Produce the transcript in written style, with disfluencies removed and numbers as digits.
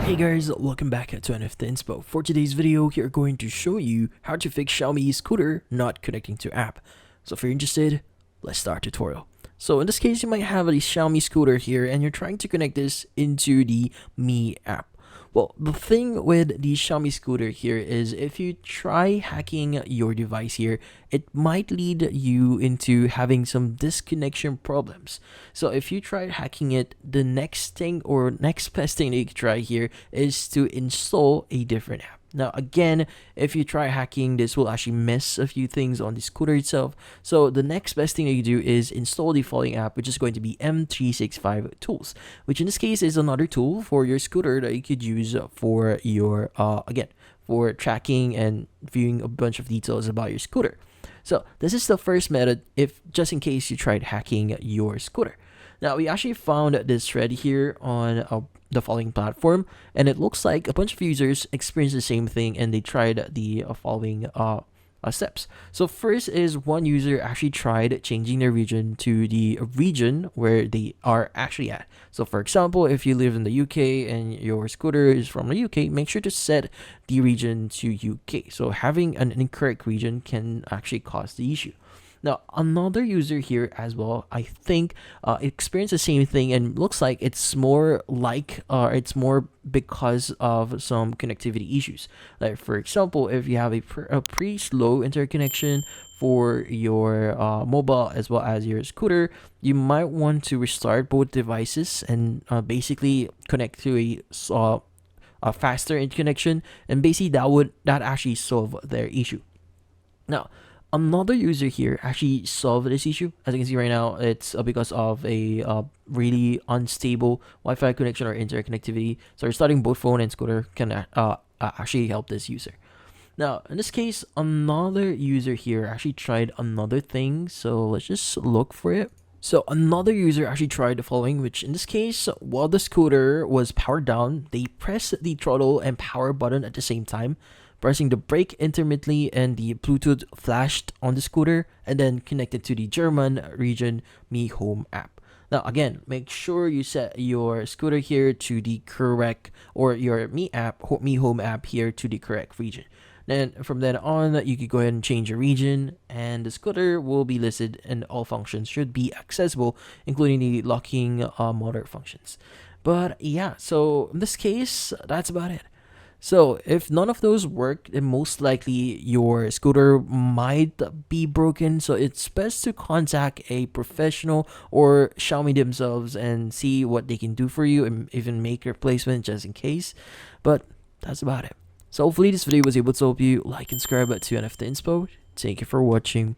Hey guys, welcome back to NFT Inspo. For today's video, we are going to show you how to fix Xiaomi scooter not connecting to app. So if you're interested, let's start tutorial. So in this case, you might have a Xiaomi scooter here and you're trying to connect this into the Mi app. Well, the thing with the Xiaomi scooter here is if you try hacking your device here, it might lead you into having some disconnection problems. So if you try hacking it, the next thing or next best thing that you can try here is to install a different app. Now again, if you try hacking, this will actually miss a few things on the scooter itself. So the next best thing that you do is install the following app, which is going to be M365 Tools, which in this case is another tool for your scooter that you could use for your, again, for tracking and viewing a bunch of details about your scooter. So this is the first method if just in case you tried hacking your scooter. Now we actually found this thread here on the following platform, and it looks like a bunch of users experienced the same thing and they tried the following steps. So first is one user actually tried changing their region to the region where they are actually at. So for example, if you live in the UK and your scooter is from the UK, make sure to set the region to UK. So having an incorrect region can actually cause the issue. Now, another user here as well, I think experienced the same thing, and looks like it's more because of some connectivity issues. Like for example, if you have a pretty slow interconnection for your mobile as well as your scooter, you might want to restart both devices and basically connect to a faster interconnection, and basically that actually solve their issue. Now, another user here actually solved this issue. As you can see right now, it's because of a really unstable Wi-Fi connection or interconnectivity. So restarting both phone and scooter can actually help this user. Now, in this case, another user here actually tried another thing. So let's just look for it. So another user actually tried the following, which in this case, while the scooter was powered down, they pressed the throttle and power button at the same time, pressing the brake intermittently, and the Bluetooth flashed on the scooter and then connected to the German region Mi Home app. Now again, make sure you set your scooter here to the correct, or your Mi Home app here to the correct region. Then from then on, you could go ahead and change your region and the scooter will be listed and all functions should be accessible, including the locking motor functions. But yeah, so in this case, that's about it. So if none of those work, then most likely your scooter might be broken. So it's best to contact a professional or Xiaomi themselves and see what they can do for you and even make a replacement just in case. But that's about it. So hopefully this video was able to help you. Like and subscribe to NFT Inspo. Thank you for watching.